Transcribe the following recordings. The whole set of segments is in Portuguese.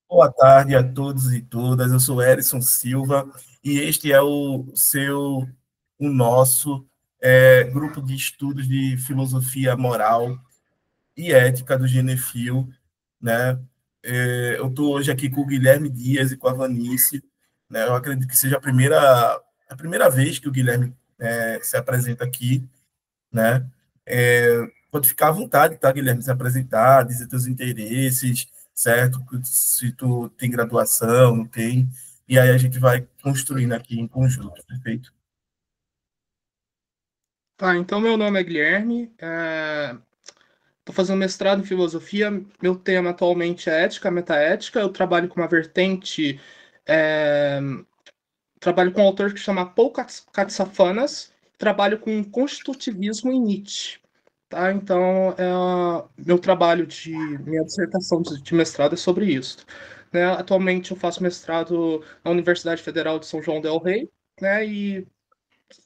Boa tarde a todos e todas. Eu sou Erison Silva e este é o nosso grupo de estudos de filosofia moral e ética do Genefil, né? Eu estou hoje aqui com o Guilherme Dias e com a Vanice, né? Eu acredito que seja a primeira vez que o Guilherme se apresenta aqui, né? Pode ficar à vontade, tá, Guilherme, se apresentar, dizer teus interesses, certo? Se tu tem graduação, não tem, e aí a gente vai construindo aqui em conjunto, perfeito? Tá, então meu nome é Guilherme, estou fazendo mestrado em filosofia. Meu tema atualmente é ética, metaética. Eu trabalho com uma vertente, é, trabalho com um autor que chama Paul Katsafanas, trabalho com constitutivismo em Nietzsche. Tá, então, minha dissertação de mestrado é sobre isso. Né? Atualmente eu faço mestrado na Universidade Federal de São João del Rei, né? E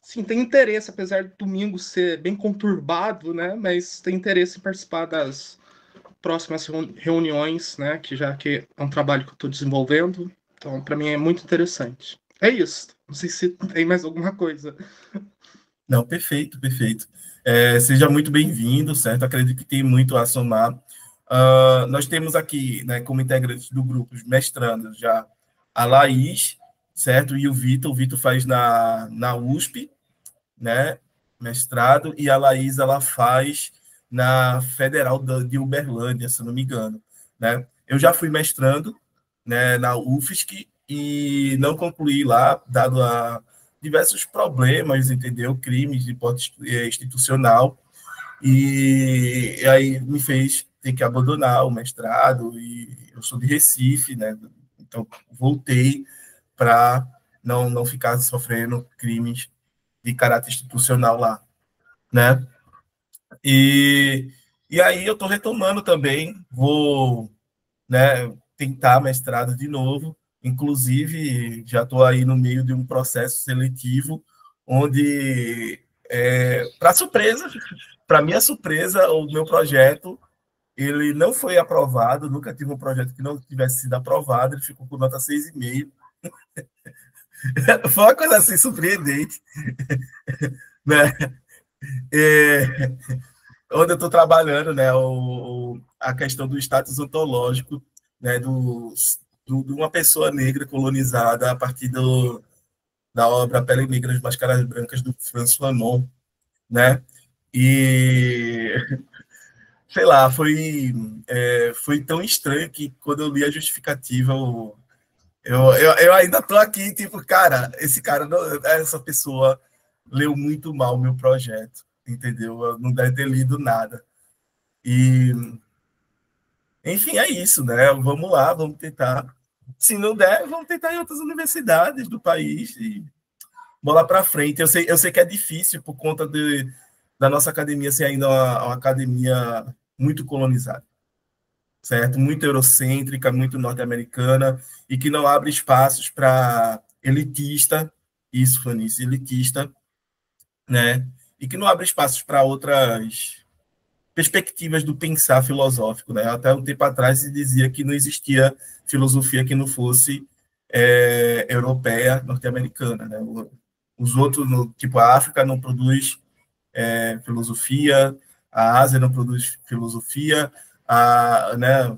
sim, tem interesse, apesar do domingo ser bem conturbado, né? Mas tem interesse em participar das próximas reuniões, né? Que já que é um trabalho que eu estou desenvolvendo, então para mim é muito interessante. É isso. Não sei se tem mais alguma coisa. Não, perfeito, perfeito. Seja muito bem-vindo, certo? Acredito que tem muito a somar. Nós temos aqui, né, como integrantes do grupo, os mestrandos já a Laís, certo? E o Vitor. O Vitor faz na USP, né, mestrado, e a Laís ela faz na Federal de Uberlândia, se não me engano, né? Eu já fui mestrando, né, na UFSC e não concluí lá, dado a diversos problemas, entendeu? Crimes de porte institucional, e aí me fez ter que abandonar o mestrado, e eu sou de Recife, né? Então voltei para não ficar sofrendo crimes de caráter institucional lá, né? E, e aí eu estou retomando também, vou, né, tentar mestrado de novo, inclusive já estou aí no meio de um processo seletivo, onde, para surpresa, para minha surpresa, o meu projeto ele não foi aprovado, nunca tive um projeto que não tivesse sido aprovado, ele ficou com nota 6,5. Foi uma coisa assim surpreendente, né? É, onde eu estou trabalhando, né, a questão do status ontológico, né, de uma pessoa negra colonizada a partir da obra Pele Negra, as Máscaras Brancas, do Franz Fanon, né, e, sei lá, foi tão estranho que quando eu li a justificativa, eu ainda estou aqui, tipo, cara, essa pessoa leu muito mal o meu projeto, entendeu? Não deve ter lido nada. E enfim, é isso, né? Vamos lá, vamos tentar. Se não der, vamos tentar em outras universidades do país e bola para frente. Eu sei que é difícil por conta da nossa academia ser ainda uma academia muito colonizada, certo? Muito eurocêntrica, muito norte-americana e que não abre espaços para elitista, isso, Fanice, elitista, né? E que não abre espaços para outras perspectivas do pensar filosófico, né? Até um tempo atrás se dizia que não existia filosofia que não fosse europeia, norte-americana, né? Os outros, tipo a África não produz filosofia, a Ásia não produz filosofia, né?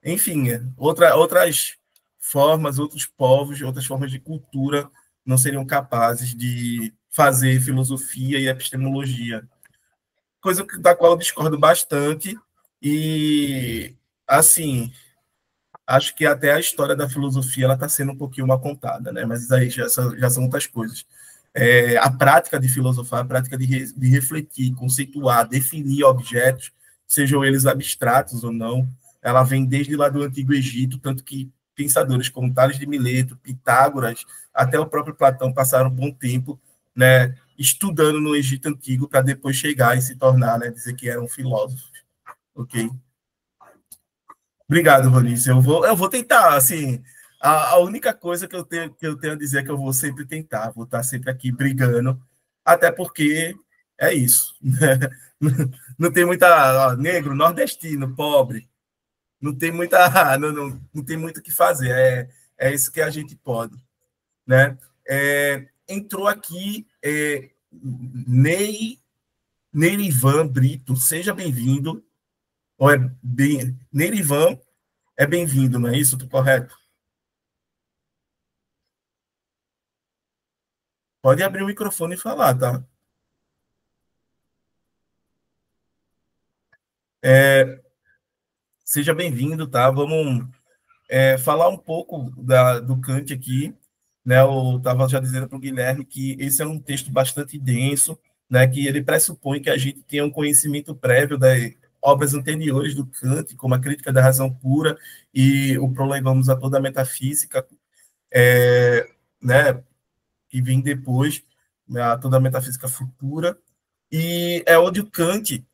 Enfim, outras formas, outros povos, outras formas de cultura não seriam capazes de fazer filosofia e epistemologia, coisa da qual eu discordo bastante. E, assim, acho que até a história da filosofia ela está sendo um pouquinho mal contada, né? Mas aí já são outras coisas. A prática de filosofar, a prática de refletir, conceituar, definir objetos, sejam eles abstratos ou não, ela vem desde lá do Antigo Egito, tanto que pensadores como Tales de Mileto, Pitágoras, até o próprio Platão passaram um bom tempo, né, estudando no Egito Antigo para depois chegar e se tornar, né, dizer que eram filósofos, ok? Obrigado, Ronice. Eu vou tentar, assim, a única coisa que eu tenho a dizer é que eu vou sempre tentar, vou estar sempre aqui brigando, até porque é isso. Né? Não tem muita. Ó, negro, nordestino, pobre. não tem muita, não tem muito o que fazer. É isso que a gente pode, né? Entrou aqui Neirivan Brito, seja bem-vindo. Ou Neirivan é bem-vindo, não é isso? Estou correto? Pode abrir o microfone e falar, tá? Seja bem-vindo, tá? Vamos falar um pouco do Kant aqui, né? Eu estava já dizendo para o Guilherme que esse é um texto bastante denso, né? Que ele pressupõe que a gente tenha um conhecimento prévio das obras anteriores do Kant, como a Crítica da Razão Pura e o Prolegômenos a toda a Metafísica, né? Que vem depois, né, a toda a Metafísica Futura, e é onde o Kant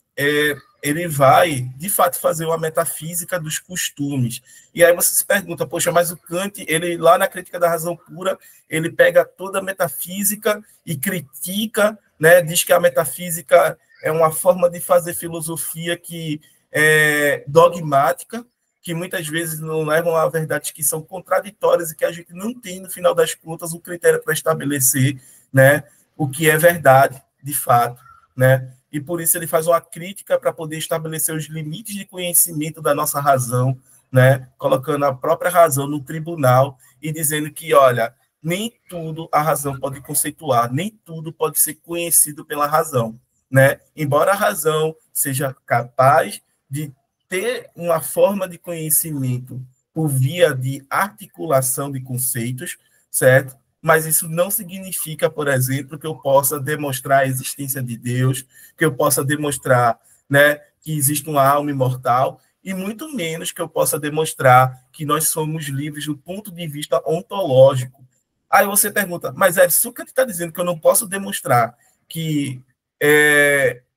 ele vai, de fato, fazer uma metafísica dos costumes. E aí você se pergunta, poxa, mas o Kant, ele lá na Crítica da Razão Pura, ele pega toda a metafísica e critica, né, diz que a metafísica é uma forma de fazer filosofia que é dogmática, que muitas vezes não levam a verdades que são contraditórias e que a gente não tem, no final das contas, um critério para estabelecer, né, o que é verdade, de fato, né? E por isso ele faz uma crítica para poder estabelecer os limites de conhecimento da nossa razão, né? Colocando a própria razão no tribunal e dizendo que, olha, nem tudo a razão pode conceituar, nem tudo pode ser conhecido pela razão, né? Embora a razão seja capaz de ter uma forma de conhecimento por via de articulação de conceitos, certo? Mas isso não significa, por exemplo, que eu possa demonstrar a existência de Deus, que eu possa demonstrar, né, que existe uma alma imortal, e muito menos que eu possa demonstrar que nós somos livres do ponto de vista ontológico. Aí você pergunta, mas Edson, o que está dizendo que eu não posso demonstrar que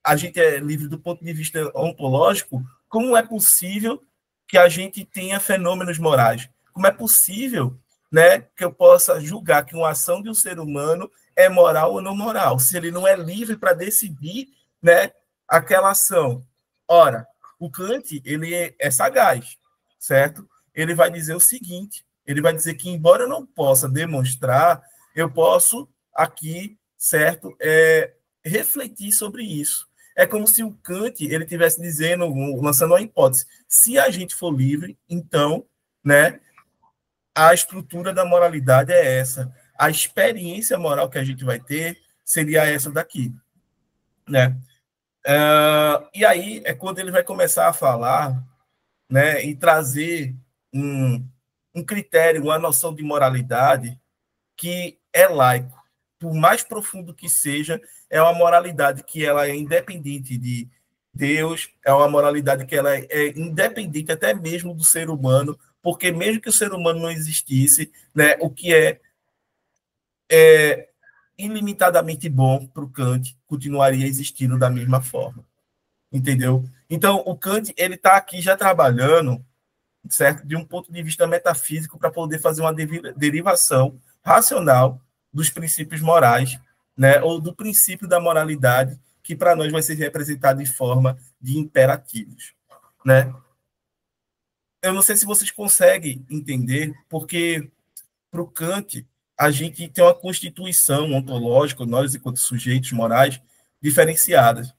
a gente é livre do ponto de vista ontológico? Como é possível que a gente tenha fenômenos morais? Como é possível, né, que eu possa julgar que uma ação de um ser humano é moral ou não moral, se ele não é livre para decidir, né, aquela ação? Ora, o Kant, ele é sagaz, certo? Ele vai dizer o seguinte, ele vai dizer que, embora eu não possa demonstrar, eu posso aqui, certo, refletir sobre isso. É como se o Kant ele estivesse dizendo, lançando uma hipótese, se a gente for livre, então, né, a estrutura da moralidade é essa. A experiência moral que a gente vai ter seria essa daqui, né? E aí é quando ele vai começar a falar, né, e trazer um critério, uma noção de moralidade que é laico. Por mais profundo que seja, é uma moralidade que ela é independente de Deus, é uma moralidade que ela é independente até mesmo do ser humano, porque mesmo que o ser humano não existisse, né, o que é ilimitadamente bom para o Kant continuaria existindo da mesma forma, entendeu? Então, o Kant ele está aqui já trabalhando, certo, de um ponto de vista metafísico para poder fazer uma derivação racional dos princípios morais, né, ou do princípio da moralidade, que para nós vai ser representado em forma de imperativos, né? Eu não sei se vocês conseguem entender, porque para o Kant a gente tem uma constituição ontológica, nós enquanto sujeitos morais diferenciadas,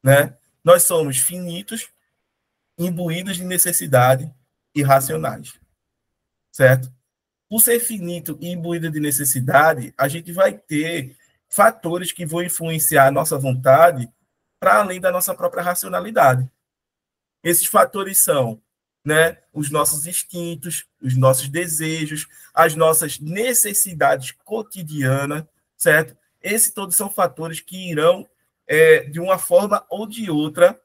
né? Nós somos finitos, imbuídos de necessidade e racionais, certo? Por ser finito e imbuído de necessidade, a gente vai ter fatores que vão influenciar a nossa vontade para além da nossa própria racionalidade. Esses fatores são, né, os nossos instintos, os nossos desejos, as nossas necessidades cotidianas, certo? Esses todos são fatores que irão, de uma forma ou de outra,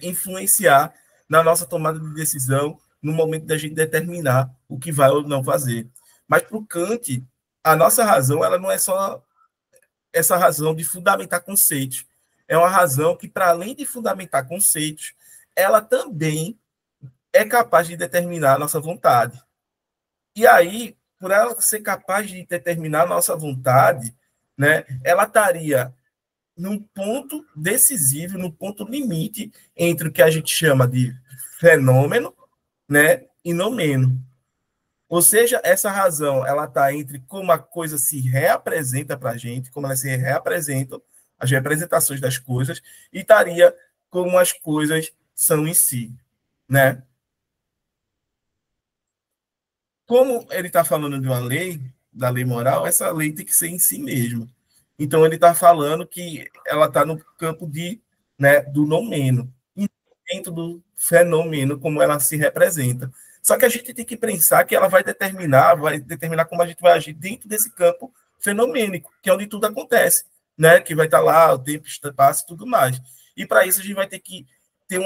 influenciar na nossa tomada de decisão no momento da gente determinar o que vai ou não fazer. Mas para o Kant, a nossa razão ela não é só essa razão de fundamentar conceitos. É uma razão que, para além de fundamentar conceitos, ela também é capaz de determinar a nossa vontade. E aí, por ela ser capaz de determinar a nossa vontade, né, ela estaria num ponto decisivo, num ponto limite entre o que a gente chama de fenômeno, né, e nomeno. Ou seja, essa razão ela está entre como a coisa se reapresenta para a gente, como elas se reapresentam, as representações das coisas, e estaria como as coisas são em si, né? Como ele está falando de uma lei, da lei moral, essa lei tem que ser em si mesmo. Então, ele está falando que ela está no campo de, né, do nomeno, e dentro do fenômeno, como ela se representa. Só que a gente tem que pensar que ela vai determinar como a gente vai agir dentro desse campo fenomênico, que é onde tudo acontece, né? Que vai estar lá, o tempo, espaço e tudo mais. E para isso a gente vai ter que ter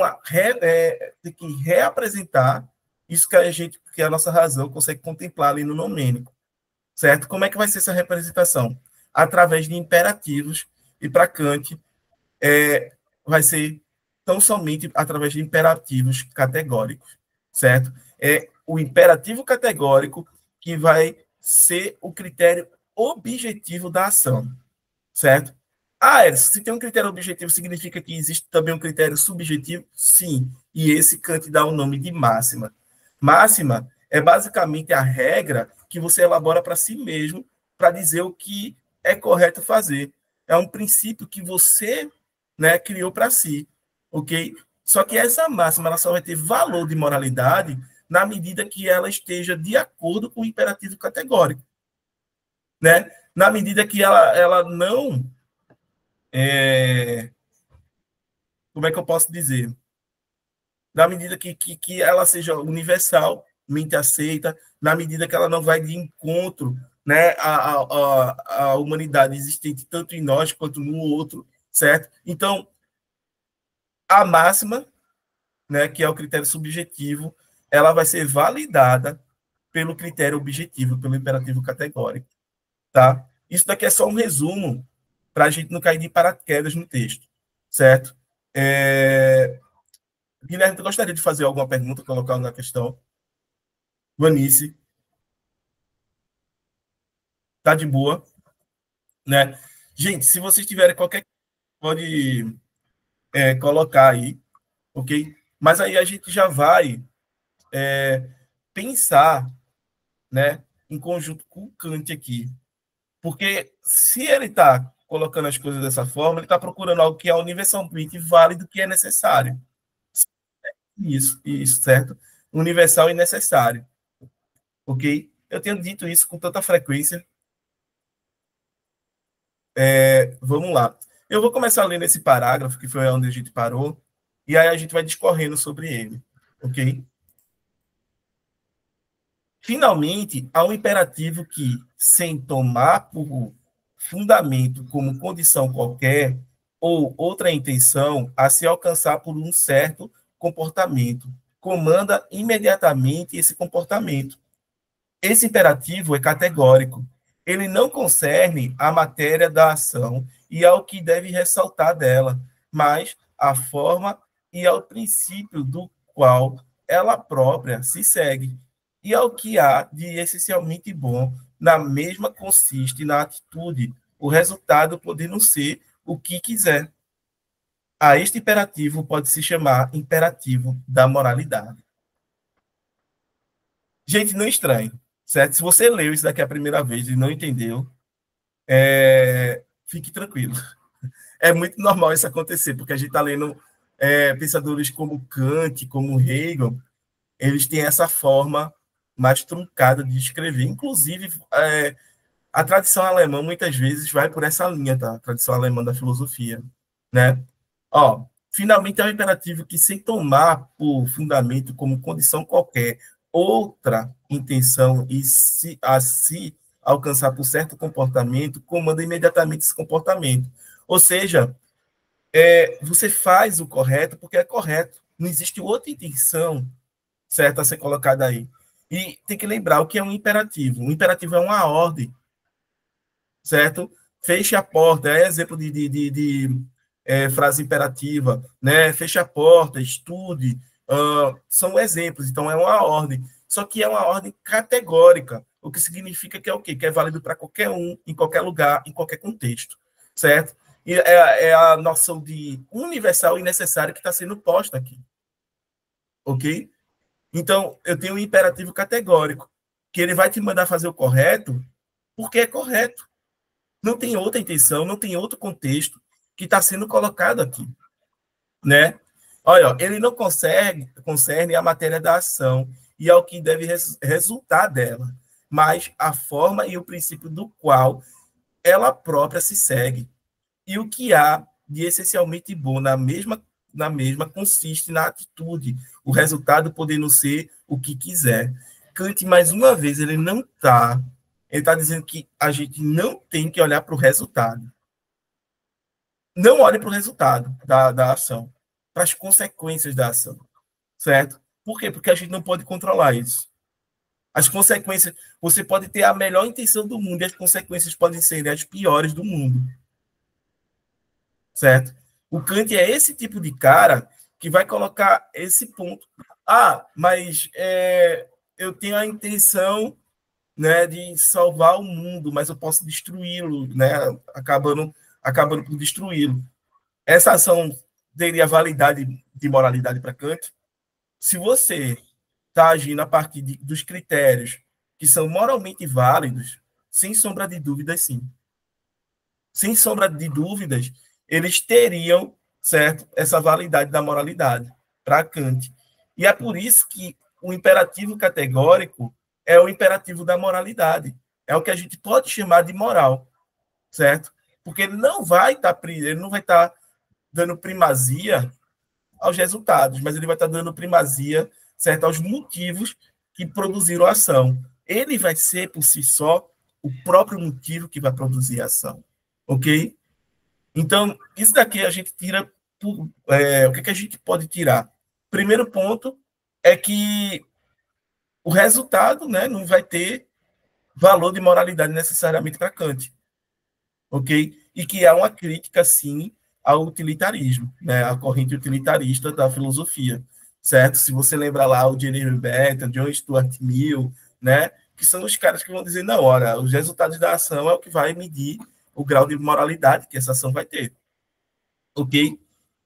que reapresentar isso que a nossa razão consegue contemplar ali no nomênico, certo? Como é que vai ser essa representação? Através de imperativos, e para Kant vai ser tão somente através de imperativos categóricos, certo? É o imperativo categórico que vai ser o critério objetivo da ação, certo? Se tem um critério objetivo, significa que existe também um critério subjetivo? Sim. E esse Kant dá o nome de máxima. Máxima é basicamente a regra que você elabora para si mesmo para dizer o que é correto fazer. É um princípio que você, né, criou para si, ok? Só que essa máxima ela só vai ter valor de moralidade na medida que ela esteja de acordo com o imperativo categórico, né? Na medida que ela não como é que eu posso dizer? Na medida que ela seja universalmente aceita, na medida que ela não vai de encontro, né, à humanidade existente tanto em nós quanto no outro, certo? Então, a máxima, né, que é o critério subjetivo, ela vai ser validada pelo critério objetivo, pelo imperativo categórico, tá? Isso daqui é só um resumo para a gente não cair de paraquedas no texto, certo? Guilherme, tu gostaria de fazer alguma pergunta, colocar alguma questão? Vanice, tá de boa, né? Gente, se vocês tiverem qualquer pode colocar aí, ok? Mas aí a gente já vai pensar, né, em conjunto com o Kant aqui. Porque se ele está colocando as coisas dessa forma, ele está procurando algo que é universalmente válido, que é necessário. Isso, certo? Universal e necessário, ok? Eu tenho dito isso com tanta frequência. Vamos lá. Eu vou começar lendo esse parágrafo, que foi onde a gente parou, e aí a gente vai discorrendo sobre ele, ok? Finalmente, há um imperativo que, sem tomar por fundamento como condição qualquer, ou outra intenção a se alcançar por um certo comportamento, comanda imediatamente esse comportamento. Esse imperativo é categórico. Ele não concerne a matéria da ação e ao que deve ressaltar dela, mas a forma e ao princípio do qual ela própria se segue, e ao que há de essencialmente bom na mesma consiste na atitude, o resultado podendo ser o que quiser. A este imperativo pode se chamar imperativo da moralidade. Gente, não estranhe, certo? Se você leu isso daqui a primeira vez e não entendeu, fique tranquilo. É muito normal isso acontecer, porque a gente está lendo pensadores como Kant, como Hegel, eles têm essa forma mais truncada de escrever. Inclusive, a tradição alemã muitas vezes vai por essa linha, tá? A tradição alemã da filosofia, né? Ó, finalmente é um imperativo que, sem tomar por fundamento como condição qualquer outra intenção e se alcançar por certo comportamento, comanda imediatamente esse comportamento. Ou seja, você faz o correto porque é correto. Não existe outra intenção certa a ser colocada aí. E tem que lembrar o que é um imperativo. Um imperativo é uma ordem, certo? Feche a porta, é exemplo de frase imperativa, né? Feche a porta, estude, são exemplos, então é uma ordem. Só que é uma ordem categórica, o que significa que é o quê? Que é válido para qualquer um, em qualquer lugar, em qualquer contexto, certo? E é a noção de universal e necessário que está sendo posta aqui, ok? Então, eu tenho um imperativo categórico, que ele vai te mandar fazer o correto porque é correto. Não tem outra intenção, não tem outro contexto que está sendo colocado aqui, né? Olha, ele não concerne a matéria da ação e ao que deve resultar dela, mas a forma e o princípio do qual ela própria se segue. E o que há de essencialmente bom na mesma consiste na atitude, o resultado podendo ser o que quiser. Kant, mais uma vez, ele está dizendo que a gente não tem que olhar para o resultado. Não olhe para o resultado da ação, para as consequências da ação, certo? Por quê? Porque a gente não pode controlar isso. As consequências, você pode ter a melhor intenção do mundo e as consequências podem ser as piores do mundo, certo? O Kant é esse tipo de cara que vai colocar esse ponto. Ah, mas eu tenho a intenção, né, de salvar o mundo, mas eu posso destruí-lo, né, acabando por destruí-lo. Essa ação teria validade de moralidade para Kant? Se você está agindo a partir dos critérios que são moralmente válidos, sem sombra de dúvidas, sim. Sem sombra de dúvidas, eles teriam, certo, essa validade da moralidade para Kant. E é por isso que o imperativo categórico é o imperativo da moralidade. É o que a gente pode chamar de moral, certo? Porque ele não vai estar dando primazia aos resultados, mas ele vai estar dando primazia, certo, aos motivos que produziram a ação. Ele vai ser, por si só, o próprio motivo que vai produzir a ação. Ok? Então, isso daqui a gente tira. O que a gente pode tirar? Primeiro ponto é que o resultado, né, não vai ter valor de moralidade necessariamente para Kant. Ok? E que há uma crítica, sim, ao utilitarismo, né, a corrente utilitarista da filosofia, certo? Se você lembra lá o Jeremy Bentham, John Stuart Mill, né, que são os caras que vão dizer, não, ora, os resultados da ação é o que vai medir o grau de moralidade que essa ação vai ter, ok?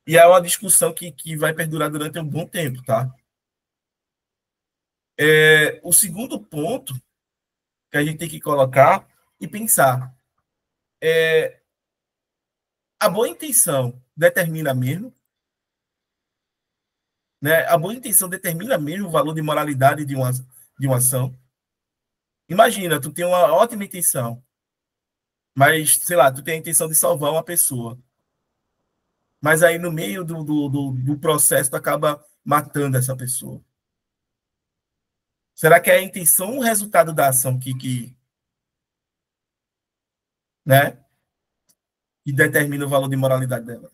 E é uma discussão que vai perdurar durante um bom tempo, tá? O segundo ponto que a gente tem que colocar e pensar a boa intenção determina mesmo, né? A boa intenção determina mesmo o valor de moralidade de uma ação. Imagina, tu tem uma ótima intenção, mas, sei lá, tu tem a intenção de salvar uma pessoa. Mas aí, no meio do processo, tu acaba matando essa pessoa. Será que é a intenção ou o resultado da ação né, que determina o valor de moralidade dela?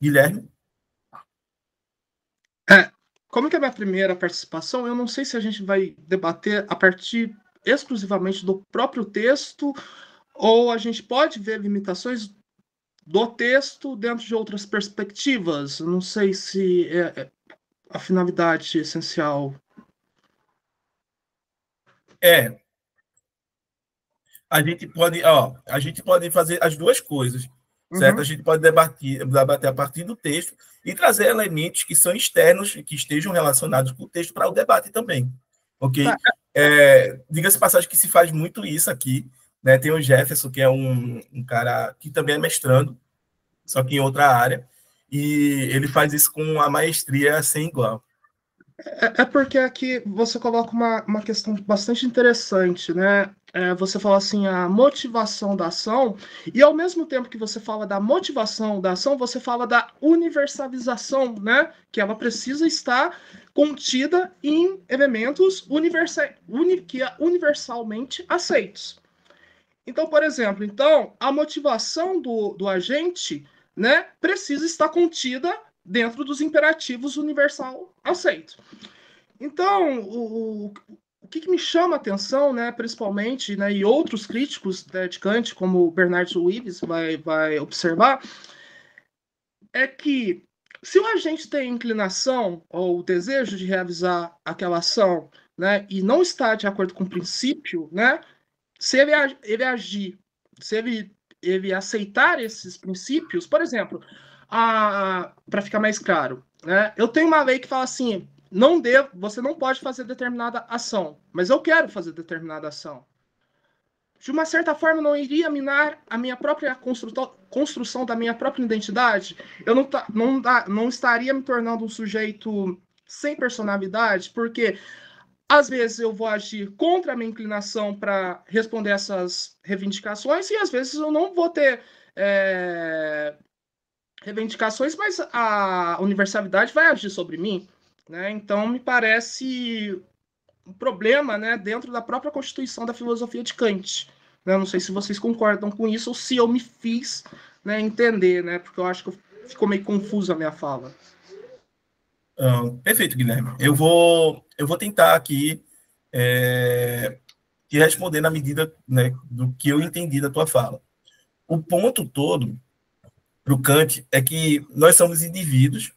Guilherme? Como que é a minha primeira participação, eu não sei se a gente vai debater a partir exclusivamente do próprio texto ou a gente pode ver limitações do texto dentro de outras perspectivas. Eu não sei se é a finalidade essencial. A gente pode fazer as duas coisas, certo? A Uhum. gente pode debater a partir do texto e trazer elementos que são externos, que estejam relacionados com o texto para o debate também, ok? Tá. Diga-se passagem que se faz muito isso aqui, né? Tem o Jefferson, que é um cara que também é mestrando, só que em outra área, e ele faz isso com uma maestria sem igual. É porque aqui você coloca uma questão bastante interessante, né? Você fala assim, a motivação da ação, e ao mesmo tempo que você fala da motivação da ação, você fala da universalização, né? Que ela precisa estar contida em elementos universalmente aceitos. Então, por exemplo, a motivação do agente, né, precisa estar contida dentro dos imperativos universal aceitos. Então, o que me chama a atenção, né, principalmente, né, e outros críticos, né, de Kant, como o Bernard Willis vai observar, é que se o agente tem inclinação ou desejo de realizar aquela ação, né, e não está de acordo com o princípio, né, se ele agir, se ele aceitar esses princípios, por exemplo, para ficar mais claro, né, eu tenho uma lei que fala assim, você não pode fazer determinada ação, mas eu quero fazer determinada ação. De uma certa forma, não iria minar a minha própria construção da minha própria identidade? Eu não estaria me tornando um sujeito sem personalidade, porque às vezes eu vou agir contra a minha inclinação para responder essas reivindicações, e às vezes eu não vou ter reivindicações, mas a universalidade vai agir sobre mim. Né? Então, me parece um problema, né, dentro da própria constituição da filosofia de Kant. Né? Não sei se vocês concordam com isso ou se eu me fiz, né, entender, né, porque eu acho que ficou meio confusa a minha fala. Perfeito, Guilherme. Eu vou tentar aqui te responder na medida, né, do que eu entendi da tua fala. O ponto todo para o Kant é que nós somos indivíduos,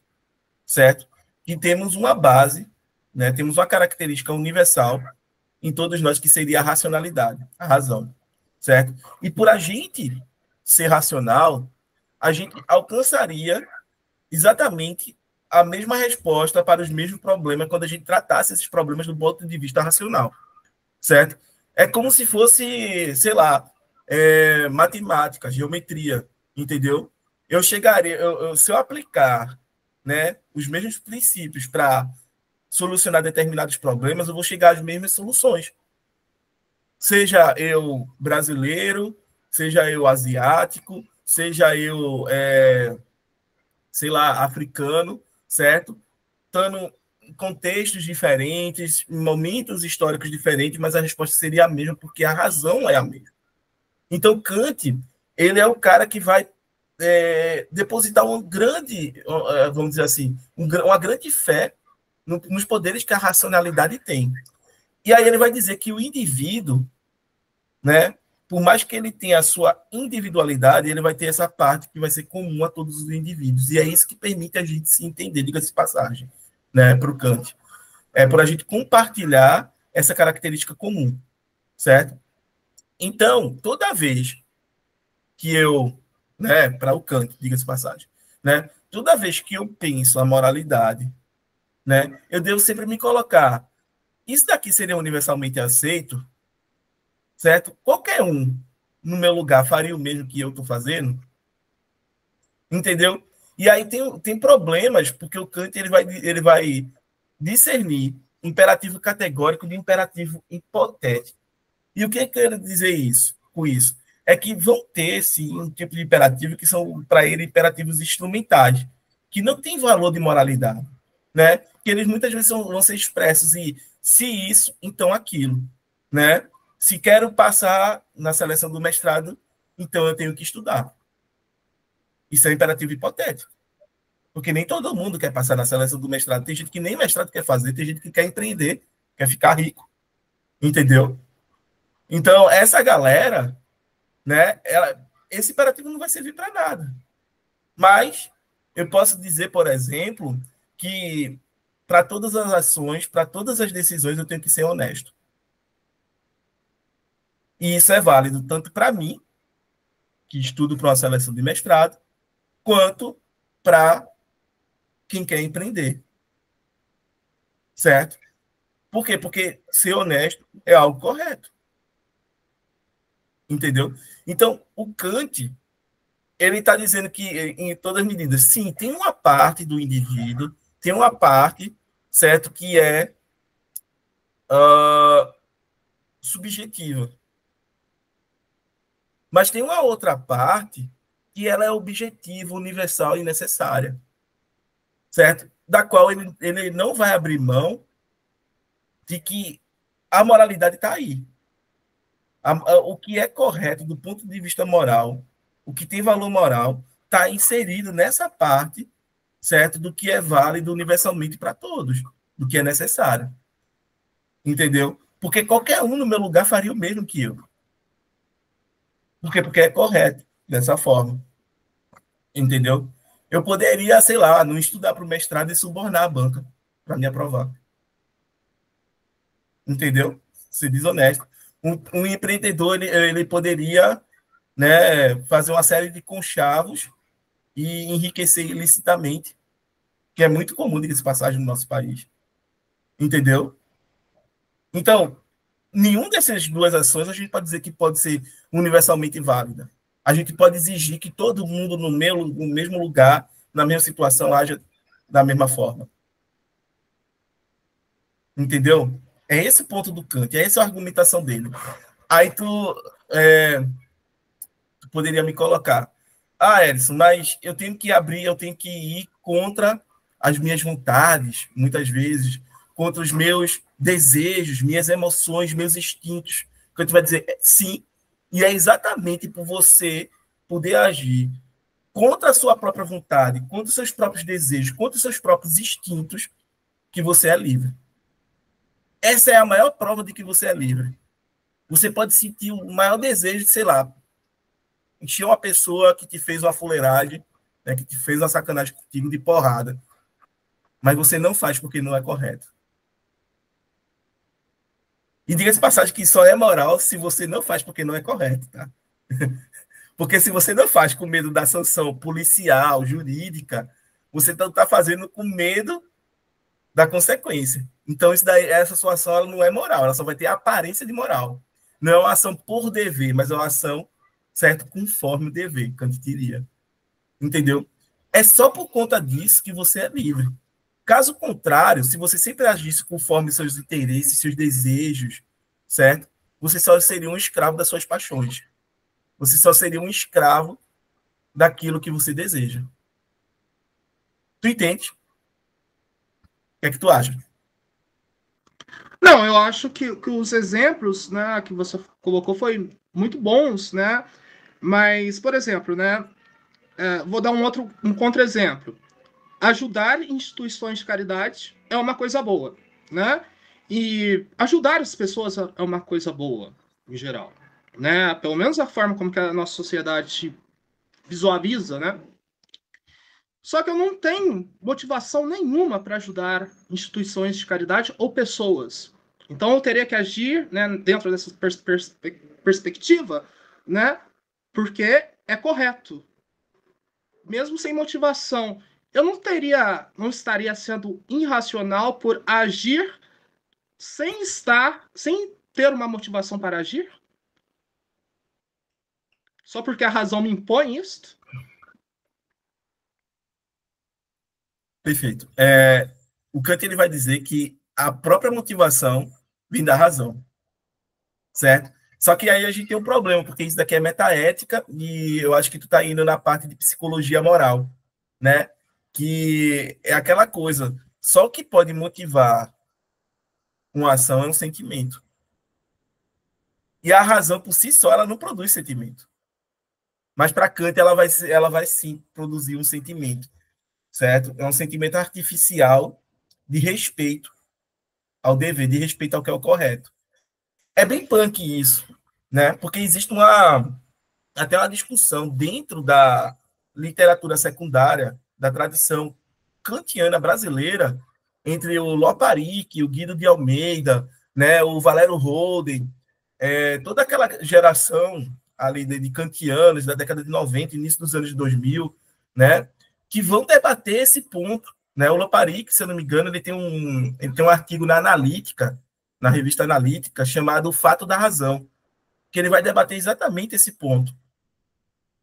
certo? Que temos uma base, né? Temos uma característica universal em todos nós que seria a racionalidade, a razão, certo? E por a gente ser racional, a gente alcançaria exatamente a mesma resposta para os mesmos problemas quando a gente tratasse esses problemas do ponto de vista racional, certo? É como se fosse, sei lá, matemática, geometria, entendeu? Eu chegaria, se eu aplicar, né, os mesmos princípios para solucionar determinados problemas, eu vou chegar às mesmas soluções. Seja eu brasileiro, seja eu asiático, seja eu, sei lá, africano, certo? Estando em contextos diferentes, em momentos históricos diferentes, mas a resposta seria a mesma, porque a razão é a mesma. Então, Kant, ele é o cara que vai depositar uma grande, vamos dizer assim, uma grande fé nos poderes que a racionalidade tem. E aí ele vai dizer que o indivíduo, né, por mais que ele tenha a sua individualidade, ele vai ter essa parte que vai ser comum a todos os indivíduos. E é isso que permite a gente se entender, diga-se passagem, né, para o Kant. É por a gente compartilhar essa característica comum, certo? Então, toda vez que eu, né, para o Kant, diga-se passagem, né, toda vez que eu penso a moralidade, né, eu devo sempre me colocar, isso daqui seria universalmente aceito, certo? Qualquer um no meu lugar faria o mesmo que eu estou fazendo, entendeu? E aí tem problemas, porque o Kant ele vai discernir imperativo categórico de imperativo hipotético. E o que eu quero dizer com isso? É que vão ter, sim, um tipo de imperativo que são, para ele, imperativos instrumentais, que não têm valor de moralidade, né? Que eles muitas vezes vão ser expressos e se isso, então aquilo, né? Se quero passar na seleção do mestrado, então eu tenho que estudar. Isso é imperativo hipotético. Porque nem todo mundo quer passar na seleção do mestrado. Tem gente que nem mestrado quer fazer, tem gente que quer empreender, quer ficar rico. Entendeu? Então, essa galera, né, esse imperativo não vai servir para nada. Mas eu posso dizer, por exemplo, que para todas as ações, para todas as decisões, eu tenho que ser honesto. E isso é válido tanto para mim, que estudo para uma seleção de mestrado, quanto para quem quer empreender. Certo? Por quê? Porque ser honesto é algo correto. Entendeu? Então, o Kant, ele está dizendo que, em todas as medidas, sim, tem uma parte do indivíduo, tem uma parte, certo, que é subjetiva. Mas tem uma outra parte que ela é objetiva, universal e necessária. Certo? Da qual ele não vai abrir mão de que a moralidade está aí. O que é correto do ponto de vista moral, o que tem valor moral, está inserido nessa parte, certo? Do que é válido universalmente para todos, do que é necessário. Entendeu? Porque qualquer um no meu lugar faria o mesmo que eu. Por quê? Porque é correto dessa forma. Entendeu? Eu poderia, sei lá, não estudar para o mestrado e subornar a banca para me aprovar. Entendeu? Ser desonesto. Um empreendedor, ele poderia, né, fazer uma série de conchavos e enriquecer ilicitamente, que é muito comum, diga-se passagem, no nosso país. Entendeu? Então, nenhuma dessas duas ações a gente pode dizer que pode ser universalmente válida. A gente pode exigir que todo mundo no mesmo lugar, na mesma situação, haja da mesma forma. Entendeu? É esse o ponto do Kant, é essa a argumentação dele. Aí tu poderia me colocar, Edson, mas eu tenho que abrir, eu tenho que ir contra as minhas vontades, muitas vezes, contra os meus desejos, minhas emoções, meus instintos. Kant vai dizer, sim, e é exatamente por você poder agir contra a sua própria vontade, contra os seus próprios desejos, contra os seus próprios instintos, que você é livre. Essa é a maior prova de que você é livre. Você pode sentir o maior desejo de, sei lá, encher uma pessoa que te fez uma fuleiragem, né, que te fez uma sacanagem contigo de porrada, mas você não faz porque não é correto. E diga-se passagem que só é moral se você não faz porque não é correto, tá? Porque se você não faz com medo da sanção policial, jurídica, você está fazendo com medo da consequência. Então, essa sua ação ela não é moral, ela só vai ter a aparência de moral. Não é uma ação por dever, mas é uma ação, certo, conforme o dever, Kant diria. Entendeu? É só por conta disso que você é livre. Caso contrário, se você sempre agisse conforme seus interesses, seus desejos, certo? Você só seria um escravo das suas paixões. Você só seria um escravo daquilo que você deseja. Tu entende? O que é que tu acha? Não, eu acho que os exemplos, né, que você colocou foi muito bons, né? Mas, por exemplo, né, vou dar um contra-exemplo. Ajudar instituições de caridade é uma coisa boa, né? E ajudar as pessoas é uma coisa boa, em geral, né? Pelo menos a forma como que a nossa sociedade visualiza, né? Só que eu não tenho motivação nenhuma para ajudar instituições de caridade ou pessoas. Então eu teria que agir, né, dentro dessa perspectiva, né? Porque é correto, mesmo sem motivação. Eu não estaria sendo irracional por agir sem ter uma motivação para agir? Só porque a razão me impõe isso? Perfeito. O Kant ele vai dizer que a própria motivação vem da razão, certo? Só que aí a gente tem um problema, porque isso daqui é metaética e eu acho que tu está indo na parte de psicologia moral, né? Que é aquela coisa, só o que pode motivar uma ação é um sentimento. E a razão por si só ela não produz sentimento. Mas para Kant ela vai sim produzir um sentimento, certo? É um sentimento artificial de respeito ao dever, de respeito ao que é o correto. É bem punk isso, né? Porque existe até uma discussão dentro da literatura secundária, da tradição kantiana brasileira, entre o Loparic, o Guido de Almeida, né, o Valério Holden, toda aquela geração ali de kantianos da década de 90, início dos anos 2000, né, que vão debater esse ponto. Né? O Loparic, se eu não me engano, ele tem um artigo na Analítica, na revista Analítica, chamado O Fato da Razão, que ele vai debater exatamente esse ponto,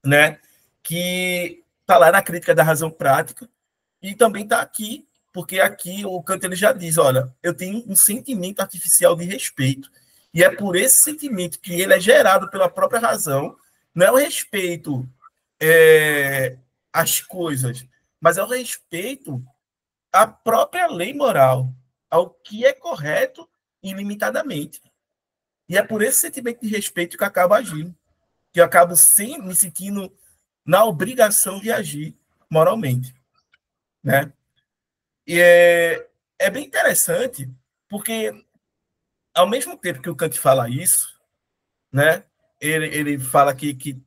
né? Que está lá na crítica da razão prática e também está aqui, porque aqui o Kant ele já diz, olha, eu tenho um sentimento artificial de respeito e é por esse sentimento que ele é gerado pela própria razão, não é o respeito às coisas, mas é o respeito à própria lei moral, ao que é correto ilimitadamente. E é por esse sentimento de respeito que eu acabo agindo, que eu acabo me sentindo na obrigação de agir moralmente, né? E é bem interessante, porque ao mesmo tempo que o Kant fala isso, né? Ele fala que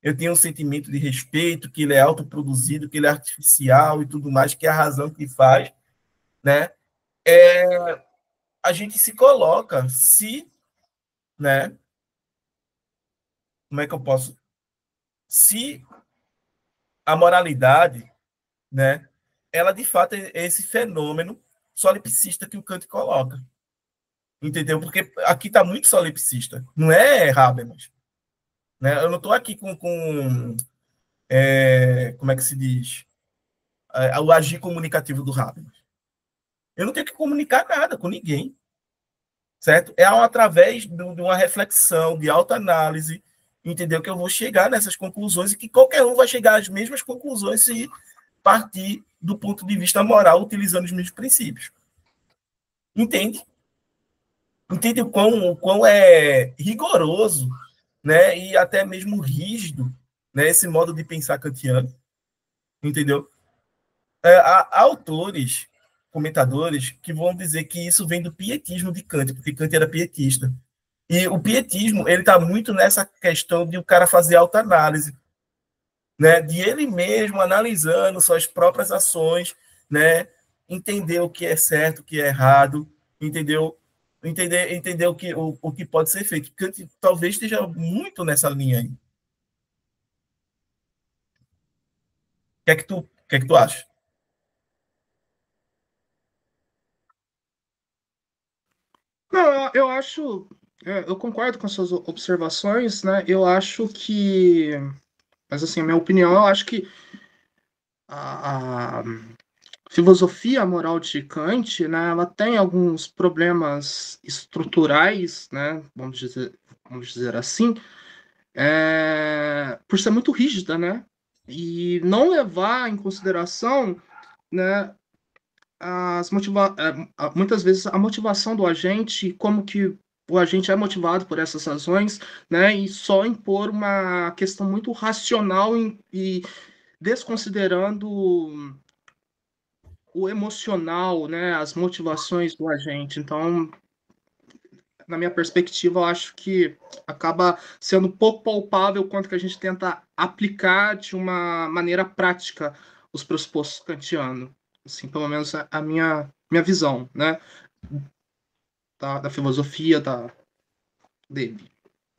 eu tenho um sentimento de respeito, que ele é autoproduzido, que ele é artificial e tudo mais, que é a razão que faz, né? A gente se coloca, né? Como é que eu posso? Se a moralidade, né? Ela de fato é esse fenômeno solipsista que o Kant coloca. Entendeu? Porque aqui está muito solipsista. Não é Habermas. Né? Eu não estou aqui com como é que se diz? O agir comunicativo do Habermas. Eu não tenho que comunicar nada com ninguém. Certo? É através de uma reflexão, de autoanálise, entendeu? Que eu vou chegar nessas conclusões e que qualquer um vai chegar às mesmas conclusões se partir do ponto de vista moral, utilizando os mesmos princípios. Entende? Entende o quão é rigoroso, né? E até mesmo rígido, né? Esse modo de pensar kantiano. Entendeu? Há autores, comentadores, que vão dizer que isso vem do pietismo de Kant, porque Kant era pietista. E o pietismo, ele está muito nessa questão de o cara fazer autoanálise, né? De ele mesmo analisando suas próprias ações, né? Entender o que é certo, o que é errado, entendeu? Entender o que pode ser feito. Kant talvez esteja muito nessa linha aí. O que é que tu acha? Não, eu acho, eu concordo com as suas observações, né? Eu acho que, mas assim, a minha opinião, eu acho que a filosofia moral de Kant, né, ela tem alguns problemas estruturais, né? Vamos dizer assim, por ser muito rígida, né? E não levar em consideração, né, muitas vezes a motivação do agente, como que o agente é motivado por essas razões, né, e só impor uma questão muito racional e desconsiderando o emocional, né, as motivações do agente. Então, na minha perspectiva, eu acho que acaba sendo pouco palpável quanto que a gente tenta aplicar de uma maneira prática os pressupostos kantianos. Assim, pelo menos a minha visão, né, da filosofia dele,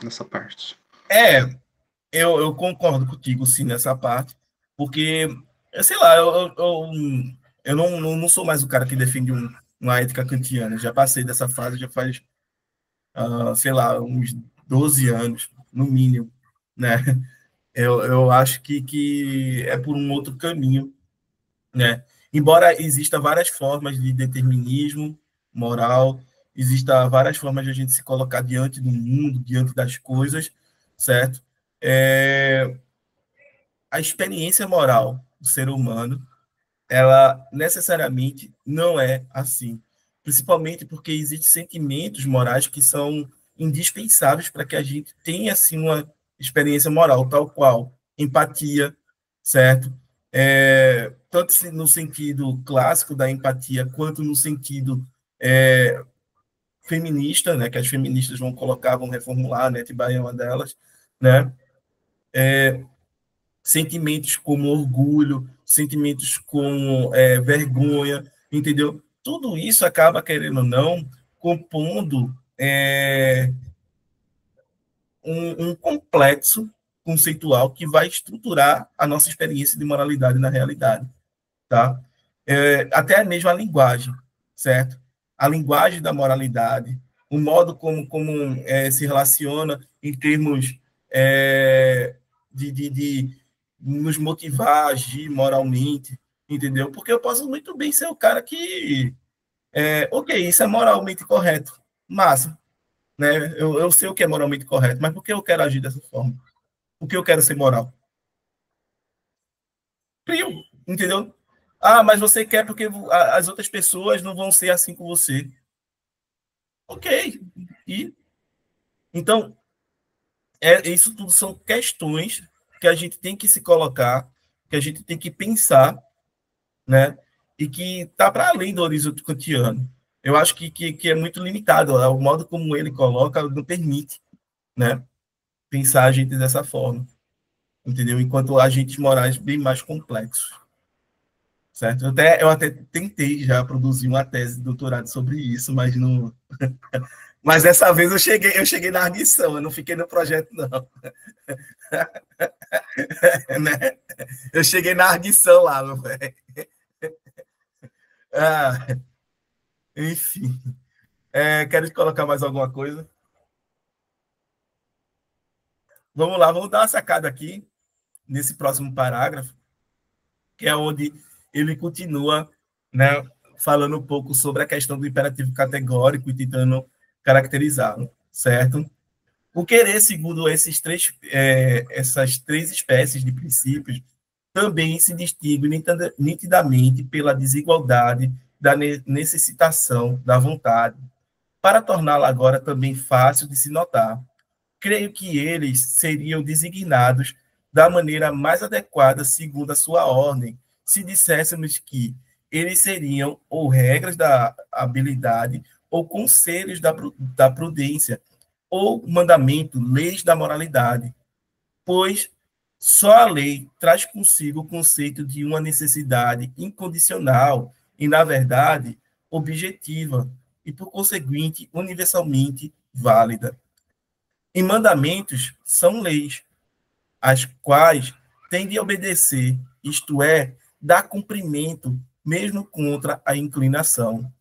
nessa parte. É, eu concordo contigo, sim, nessa parte, porque, sei lá, eu não sou mais o cara que defende uma ética kantiana. Já passei dessa fase, já faz, sei lá, uns 12 anos, no mínimo, né? Eu acho que é por um outro caminho, né? Embora exista várias formas de determinismo moral, exista várias formas de a gente se colocar diante do mundo, diante das coisas, certo? É, a experiência moral do ser humano, ela necessariamente não é assim, principalmente porque existem sentimentos morais que são indispensáveis para que a gente tenha assim uma experiência moral, tal qual empatia, certo? Tanto no sentido clássico da empatia, quanto no sentido feminista, né, que as feministas vão colocar, vão reformular, né, Atibaia é uma delas, né? Sentimentos como orgulho, sentimentos como vergonha, entendeu? Tudo isso acaba, querendo ou não, compondo um complexo conceitual que vai estruturar a nossa experiência de moralidade na realidade, tá? Até mesmo a linguagem, certo? A linguagem da moralidade, o modo como se relaciona em termos de nos motivar a agir moralmente, entendeu? Porque eu posso muito bem ser o cara que, ok, isso é moralmente correto, massa, né? Eu sei o que é moralmente correto, mas por que eu quero agir dessa forma? Por que eu quero ser moral? Frio, entendeu? Ah, mas você quer porque as outras pessoas não vão ser assim com você. Ok. E então, isso tudo são questões que a gente tem que se colocar, que a gente tem que pensar, né? E que está para além do horizonte kantiano. Eu acho que é muito limitado. O modo como ele coloca não permite, né? Pensar a gente dessa forma, entendeu? Enquanto agentes morais bem mais complexos. Certo? Eu até tentei já produzir uma tese de doutorado sobre isso, mas não. Mas dessa vez eu cheguei na arguição, eu não fiquei no projeto, não. Né? Eu cheguei na arguição lá, meu velho. Ah, Enfim. Queres colocar mais alguma coisa? Vamos lá, vamos dar uma sacada aqui, nesse próximo parágrafo, que é onde ele continua, né, falando um pouco sobre a questão do imperativo categórico e tentando caracterizá-lo, certo? O querer, segundo essas três espécies de princípios, também se distingue nitidamente pela desigualdade da necessitação da vontade, para torná-la agora também fácil de se notar. Creio que eles seriam designados da maneira mais adequada segundo a sua ordem, se disséssemos que eles seriam ou regras da habilidade, ou conselhos da prudência, ou mandamento, leis da moralidade, pois só a lei traz consigo o conceito de uma necessidade incondicional e, na verdade, objetiva e, por conseguinte, universalmente válida. E mandamentos são leis, as quais têm de obedecer, isto é, dar cumprimento, mesmo contra a inclinação.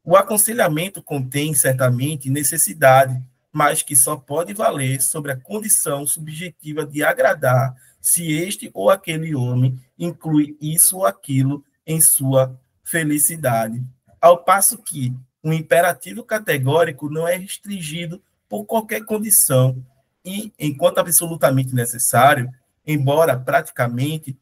O aconselhamento contém, certamente, necessidade, mas que só pode valer sobre a condição subjetiva de agradar, se este ou aquele homem inclui isso ou aquilo em sua felicidade. Ao passo que o imperativo categórico não é restringido por qualquer condição e, enquanto absolutamente necessário, embora praticamente,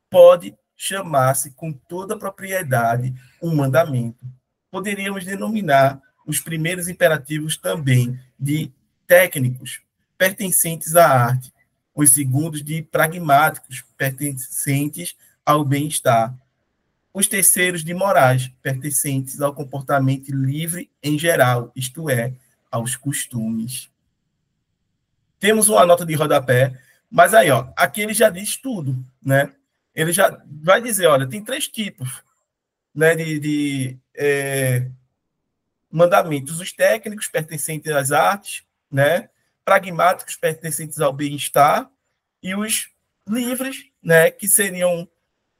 pode chamar-se com toda propriedade um mandamento. Poderíamos denominar os primeiros imperativos também de técnicos, pertencentes à arte, os segundos de pragmáticos, pertencentes ao bem-estar, os terceiros de morais, pertencentes ao comportamento livre em geral, isto é, aos costumes. Temos uma nota de rodapé, mas aí, ó, aqui ele já diz tudo, né? Ele já vai dizer, olha, tem três tipos, né, de mandamentos: os técnicos, pertencentes às artes, né, pragmáticos, pertencentes ao bem-estar, e os livres, né, que seriam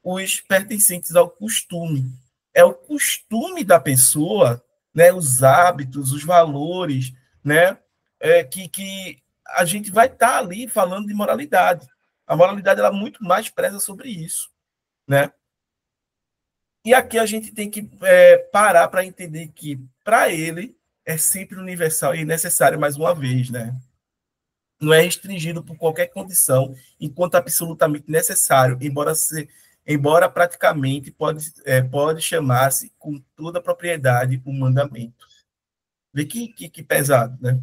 os pertencentes ao costume. É o costume da pessoa, né, os hábitos, os valores, né, que a gente vai estar ali falando de moralidade. A moralidade ela muito mais preza sobre isso, né? E aqui a gente tem que parar para entender que, para ele, é sempre universal e necessário, mais uma vez, né? Não é restringido por qualquer condição, enquanto absolutamente necessário, embora praticamente pode chamar-se com toda a propriedade um mandamento. Vê que pesado, né?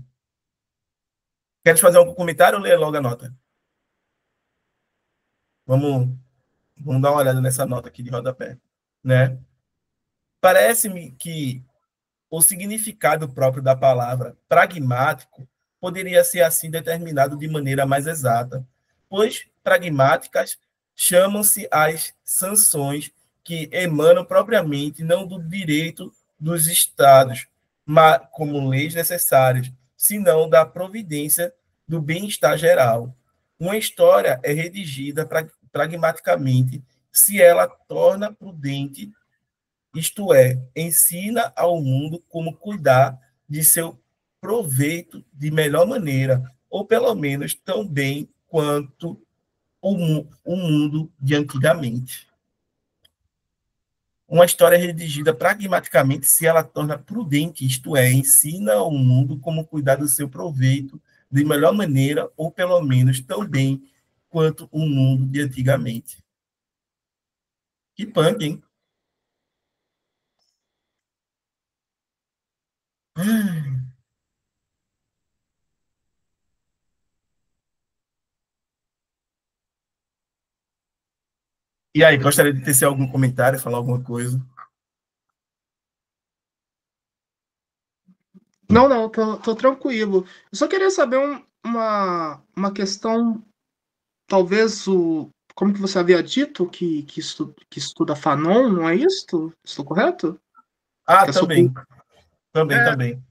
Queres fazer algum comentário ou ler logo a nota? Vamos, vamos dar uma olhada nessa nota aqui de rodapé, né? Parece-me que o significado próprio da palavra pragmático poderia ser assim determinado de maneira mais exata, pois pragmáticas chamam-se as sanções que emanam propriamente não do direito dos estados, mas como leis necessárias, senão da providência do bem-estar geral. Uma história é redigida pragmaticamente se ela torna prudente, isto é, ensina ao mundo como cuidar de seu proveito de melhor maneira, ou pelo menos tão bem quanto o mundo de antigamente. Uma história é redigida pragmaticamente se ela torna prudente, isto é, ensina ao mundo como cuidar do seu proveito de melhor maneira, ou pelo menos tão bem quanto o mundo de antigamente. Que punk, hein? E aí, gostaria de tecer algum comentário, falar alguma coisa? Não, não, tô tranquilo. Eu só queria saber uma questão, talvez como que você havia dito que estuda Fanon, não é isso? Estou correto? Ah, Que é sobre, também, também, é, também.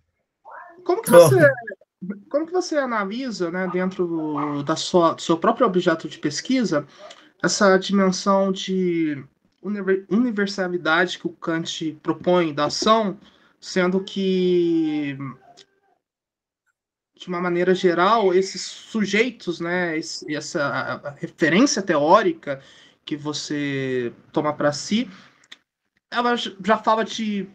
como que Tô. você como que você analisa, né, dentro do seu próprio objeto de pesquisa, essa dimensão de universalidade que o Kant propõe da ação, sendo que, de uma maneira geral, esses sujeitos, né, essa referência teórica que você toma para si, ela já fala de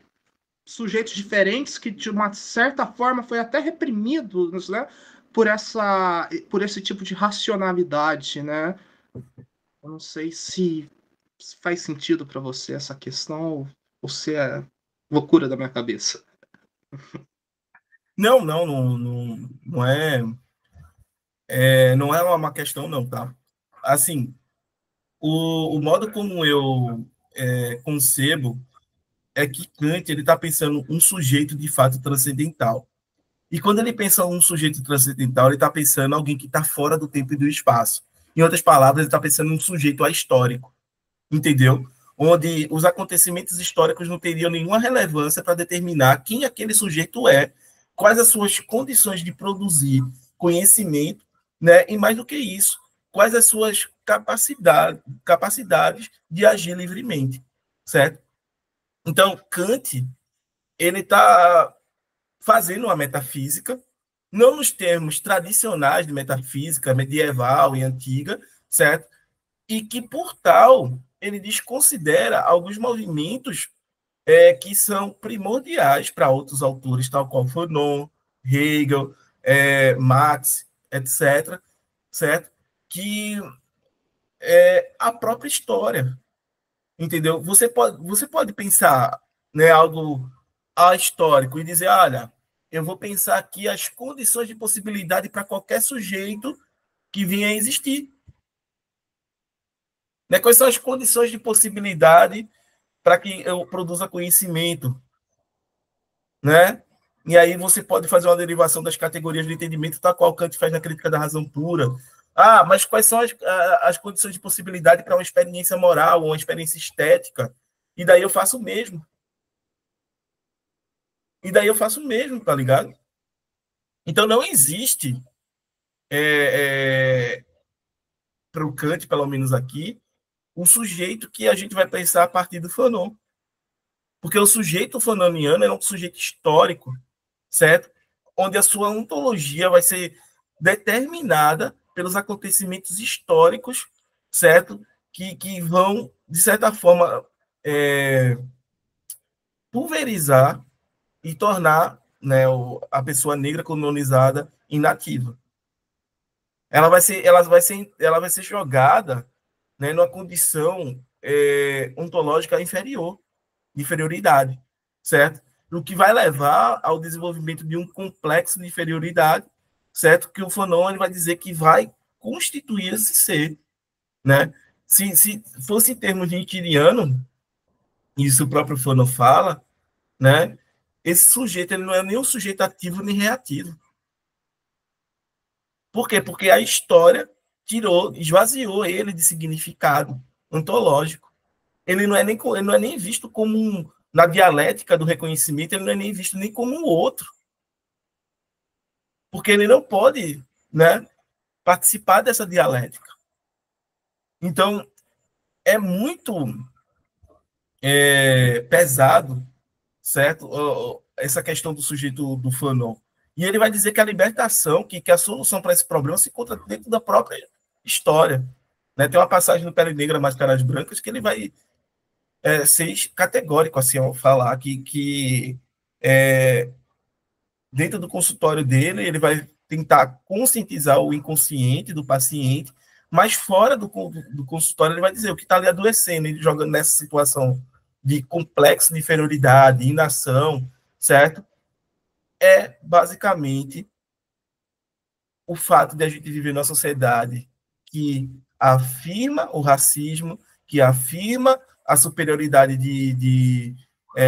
sujeitos diferentes que, de uma certa forma, foi até reprimidos, né, por esse tipo de racionalidade, né? Eu não sei se faz sentido para você essa questão ou se é loucura da minha cabeça. Não é, não é uma questão, não, tá? Assim, o modo como eu concebo é que Kant ele está pensando um sujeito de fato transcendental. E quando ele pensa um sujeito transcendental, ele está pensando alguém que está fora do tempo e do espaço. Em outras palavras, ele está pensando um sujeito ahistórico, entendeu? Onde os acontecimentos históricos não teriam nenhuma relevância para determinar quem aquele sujeito é, quais as suas condições de produzir conhecimento, né? E mais do que isso, quais as suas capacidades de agir livremente, certo? Então, Kant, ele está fazendo uma metafísica, não nos termos tradicionais de metafísica medieval e antiga, certo? E que, por tal, ele desconsidera alguns movimentos que são primordiais para outros autores, tal qual Fanon, Hegel, Marx, etc., certo? Que a própria história, entendeu? Você pode pensar, né, algo histórico e dizer, olha, eu vou pensar aqui as condições de possibilidade para qualquer sujeito que venha a existir. Né? Quais são as condições de possibilidade para que eu produza conhecimento, né? E aí você pode fazer uma derivação das categorias do entendimento, tal qual Kant faz na Crítica da Razão Pura. Ah, mas quais são as condições de possibilidade para uma experiência moral, uma experiência estética? E daí eu faço o mesmo. E daí eu faço o mesmo, tá ligado? Então não existe, para o Kant, pelo menos aqui, um sujeito que a gente vai pensar a partir do Fanon. Porque o sujeito fanoniano é um sujeito histórico, certo? Onde a sua ontologia vai ser determinada pelos acontecimentos históricos, certo? Que vão, de certa forma, pulverizar e tornar, né, a pessoa negra colonizada inativa. Ela vai ser jogada, né, numa condição ontológica inferior, de inferioridade, certo? O que vai levar ao desenvolvimento de um complexo de inferioridade, certo? Que o Fanon ele vai dizer que vai constituir esse ser, né? Se fosse em termos de Nietzscheano, isso o próprio Fanon fala, né? Esse sujeito ele não é nem um sujeito ativo nem reativo. Por quê? Porque a história esvaziou ele de significado ontológico. Ele não é nem visto como na dialética do reconhecimento, ele não é nem visto nem como um outro. Porque ele não pode, né, participar dessa dialética. Então, é muito pesado, certo? Essa questão do sujeito do Fanon. E ele vai dizer que a libertação, que a solução para esse problema se encontra dentro da própria história. Né? Tem uma passagem no Pele Negra, Máscaras Brancas, que ele vai ser categórico assim, ao falar que dentro do consultório dele, ele vai tentar conscientizar o inconsciente do paciente, mas fora do consultório ele vai dizer o que está ali adoecendo, ele jogando nessa situação de complexo de inferioridade, inação, certo? É basicamente o fato de a gente viver numa sociedade que afirma o racismo, que afirma a superioridade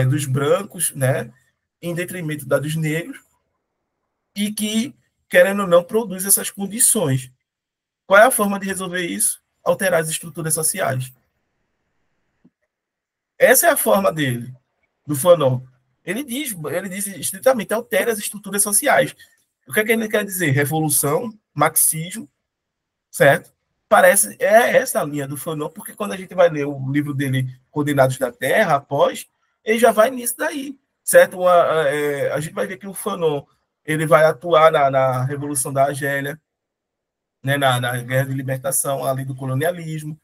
dos brancos, né, em detrimento da dos negros, e que, querendo ou não, produz essas condições. Qual é a forma de resolver isso? Alterar as estruturas sociais. Essa é a forma dele, do Fanon. Ele diz estritamente, altere as estruturas sociais. O que é que ele quer dizer? Revolução, marxismo, certo? Parece, é essa a linha do Fanon, porque quando a gente vai ler o livro dele, Condenados da Terra, após, ele já vai nisso daí. certo? A gente vai ver que o Fanon ele vai atuar na Revolução da Argélia, né, na Guerra de Libertação, ali do colonialismo,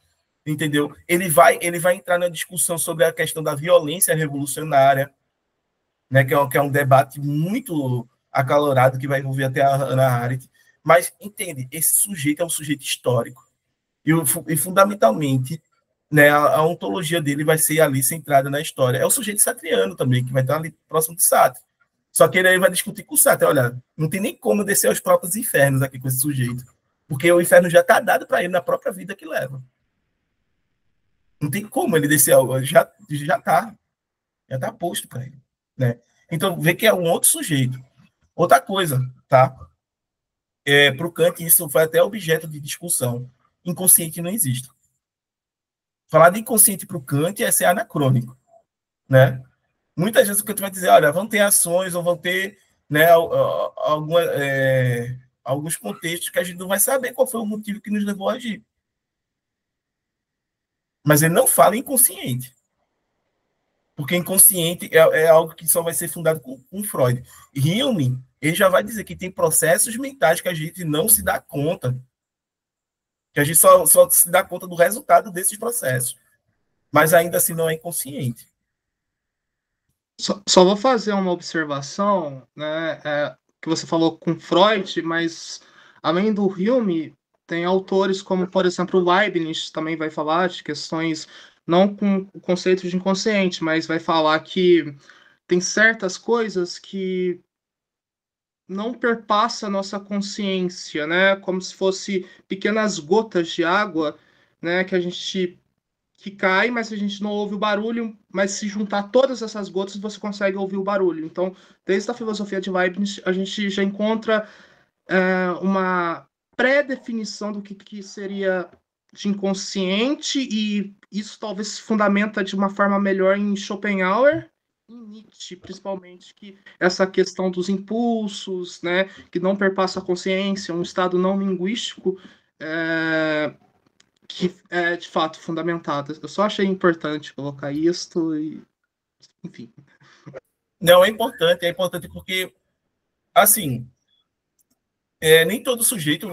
entendeu? Ele vai entrar na discussão sobre a questão da violência revolucionária, né, que é um debate muito acalorado que vai envolver até a Hannah Arendt. Mas, entende, esse sujeito é um sujeito histórico. E fundamentalmente, né, a ontologia dele vai ser ali centrada na história. É o sujeito satriano também, que vai estar ali próximo do Sartre. Só que ele aí vai discutir com o Sartre, olha, não tem nem como descer aos próprios infernos aqui com esse sujeito, porque o inferno já está dado para ele na própria vida que leva. Não tem como ele descer, já tá posto para ele, né? Então vê que é um outro sujeito. Outra coisa, tá? Para o Kant isso foi até objeto de discussão. Inconsciente não existe. Falar de inconsciente para o Kant é ser anacrônico, né? Muitas vezes o Kant vai dizer, olha, vão ter ações ou vão ter, né, alguns contextos que a gente não vai saber qual foi o motivo que nos levou a agir. Mas ele não fala inconsciente, porque inconsciente é algo que só vai ser fundado com Freud. Hume, ele já vai dizer que tem processos mentais que a gente não se dá conta, que a gente só se dá conta do resultado desses processos, mas ainda assim não é inconsciente. Só vou fazer uma observação, né? Que você falou com Freud, mas além do Hume, tem autores como, por exemplo, o Leibniz também vai falar de questões, não com o conceito de inconsciente, mas vai falar que tem certas coisas que não perpassa a nossa consciência, né? Como se fosse pequenas gotas de água, né? Que cai, mas a gente não ouve o barulho, mas se juntar todas essas gotas, você consegue ouvir o barulho. Então, desde a filosofia de Leibniz, a gente já encontra uma pré-definição do que seria de inconsciente, e isso talvez se fundamenta de uma forma melhor em Schopenhauer, em Nietzsche, principalmente, que essa questão dos impulsos, né, que não perpassa a consciência, um estado não linguístico, que é de fato fundamentado. Eu só achei importante colocar isso e, enfim. Não, é importante porque, assim, nem todo sujeito,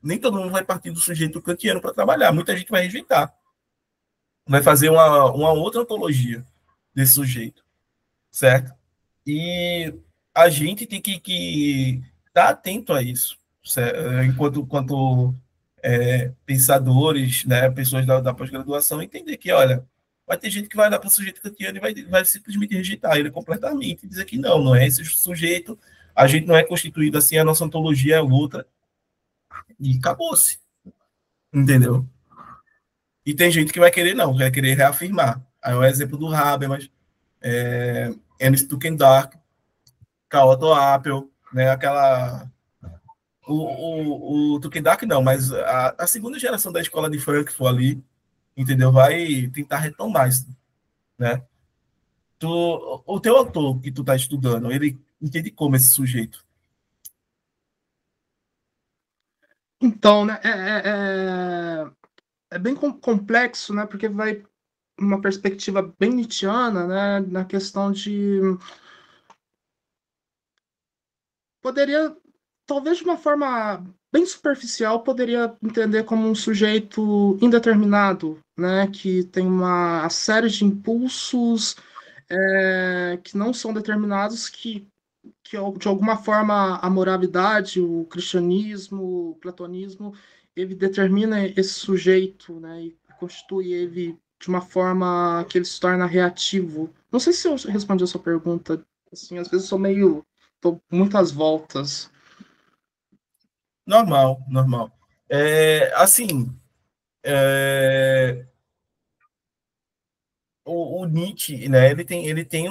nem todo mundo vai partir do sujeito kantiano para trabalhar. Muita gente vai rejeitar, vai fazer uma outra ontologia desse sujeito, certo? E a gente tem que estar atento a isso, certo? Enquanto pensadores, né, pessoas da pós-graduação, entender que, olha, vai ter gente que vai dar para o sujeito kantiano e vai simplesmente rejeitar ele completamente e dizer que não é esse sujeito, a gente não é constituído assim, a nossa ontologia é outra, e acabou-se, entendeu? E tem gente que vai querer não, vai querer reafirmar. Aí o exemplo do Habermas, Ernst Tugendorf, Karl Otto Apel, né, aquela... O Tugendorf não, mas a segunda geração da escola de Frankfurt ali, entendeu? Vai tentar retomar isso, né? O teu autor que tu tá estudando, ele entende como esse sujeito? Então, né, é bem complexo, né, porque vai uma perspectiva bem nietzschiana, né, na questão de poderia, talvez de uma forma bem superficial, poderia entender como um sujeito indeterminado, né, que tem uma série de impulsos que não são determinados, que de alguma forma a moralidade, o cristianismo, o platonismo, ele determina esse sujeito, né, e constitui ele de uma forma que ele se torna reativo. Não sei se eu respondi a sua pergunta. Assim, às vezes eu sou meio, tô muitas voltas. Normal, normal. Assim, é, o Nietzsche, né, ele tem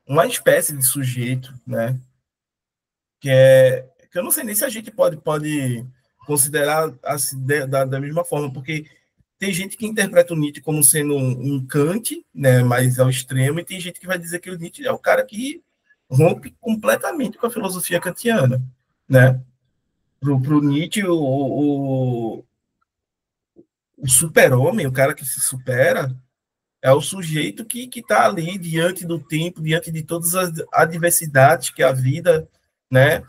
uma espécie de sujeito, né, que eu não sei nem se a gente pode considerar assim, da mesma forma, porque tem gente que interpreta o Nietzsche como sendo um Kant, né, mais ao extremo, e tem gente que vai dizer que o Nietzsche é o cara que rompe completamente com a filosofia kantiana, né? Pro Nietzsche, o super-homem, o cara que se supera, É o sujeito que está ali diante do tempo, diante de todas as adversidades que a vida, né,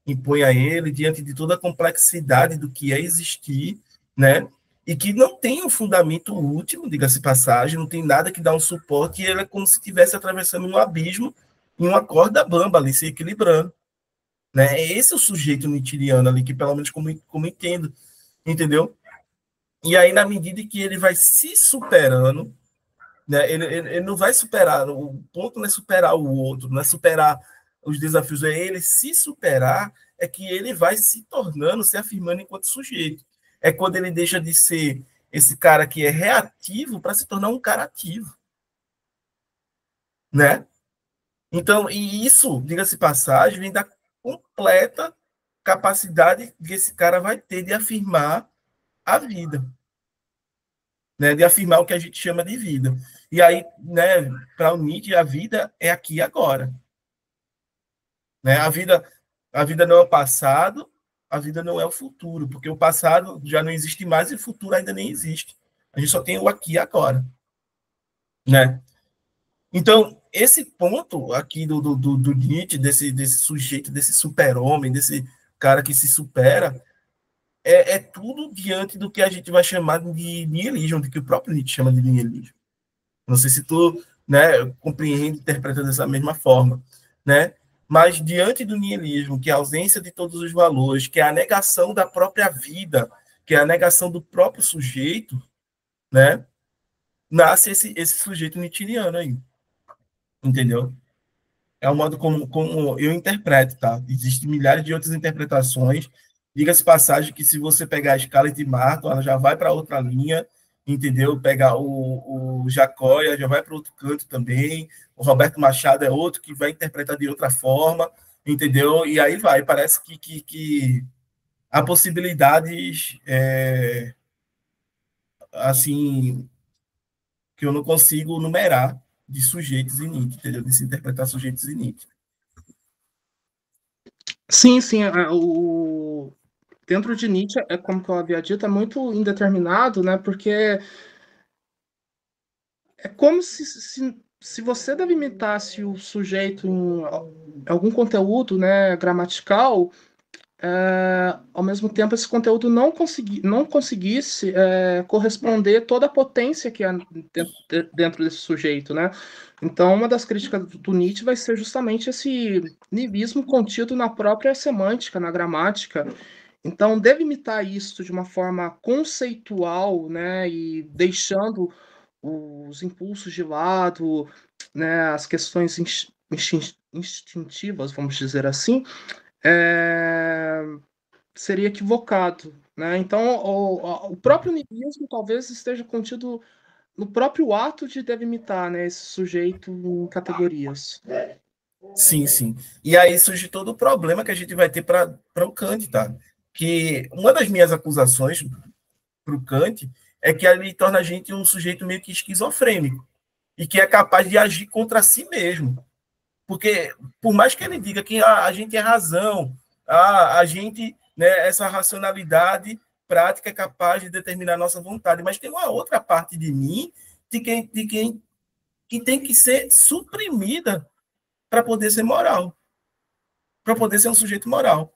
impõe a ele, diante de toda a complexidade do que é existir, né, e que não tem um fundamento último, diga-se passagem, não tem nada que dá um suporte, e ele é como se estivesse atravessando um abismo em uma corda bamba ali, se equilibrando. Né? Esse é o sujeito nitiriano ali, que pelo menos como entendo, entendeu? E aí, na medida que ele vai se superando, né, ele não vai superar, o ponto não é superar o outro, não é superar os desafios, é ele se superar, é que ele vai se tornando, se afirmando enquanto sujeito. É quando ele deixa de ser esse cara que é reativo para se tornar um cara ativo. Né? Então, e isso, diga-se passagem, vem da completa capacidade que esse cara vai ter de afirmar a vida, né? De afirmar o que a gente chama de vida. E aí, né, para o Nietzsche, a vida é aqui e agora. Né? A vida não é o passado, a vida não é o futuro, porque o passado já não existe mais e o futuro ainda nem existe. A gente só tem o aqui e agora. Né? Então, esse ponto aqui do Nietzsche, desse sujeito, desse super-homem, desse cara que se supera, é tudo diante do que a gente vai chamar de niilismo, de que o próprio Nietzsche chama de niilismo. Não sei se tu, né, compreende, interpreta dessa mesma forma, né? Mas diante do niilismo, que é a ausência de todos os valores, que é a negação da própria vida, que é a negação do próprio sujeito, né? Nasce esse sujeito nietzschiano aí, entendeu? É o modo como eu interpreto, tá? Existem milhares de outras interpretações. Diga-se passagem que se você pegar a escala de Marton, ela já vai para outra linha, entendeu? Pegar o Jacóia, já vai para outro canto também. O Roberto Machado é outro que vai interpretar de outra forma, entendeu? E aí vai. Parece que há possibilidades, assim, que eu não consigo numerar de sujeitos em Nietzsche, entendeu? De se interpretar sujeitos em Nietzsche. Sim, sim. Dentro de Nietzsche, é como que eu havia dito, é muito indeterminado, né? Porque é como se você delimitasse o sujeito em algum conteúdo, né, gramatical, ao mesmo tempo esse conteúdo não conseguisse corresponder toda a potência que há dentro desse sujeito, né? Então, uma das críticas do Nietzsche vai ser justamente esse niilismo contido na própria semântica, na gramática. Então, delimitar isso de uma forma conceitual, né, e deixando os impulsos de lado, né, as questões instintivas, vamos dizer assim, é, seria equivocado, né? Então, o próprio niilismo talvez esteja contido no próprio ato de delimitar, né, esse sujeito em categorias. Sim, sim. E aí surge todo o problema que a gente vai ter para o Kant, tá? Que uma das minhas acusações para o Kant é que ele torna a gente um sujeito meio que esquizofrênico e que é capaz de agir contra si mesmo. Porque, por mais que ele diga que a gente é razão, a gente, né, essa racionalidade prática é capaz de determinar a nossa vontade, mas tem uma outra parte de mim de quem que tem que ser suprimida para poder ser moral, para poder ser um sujeito moral.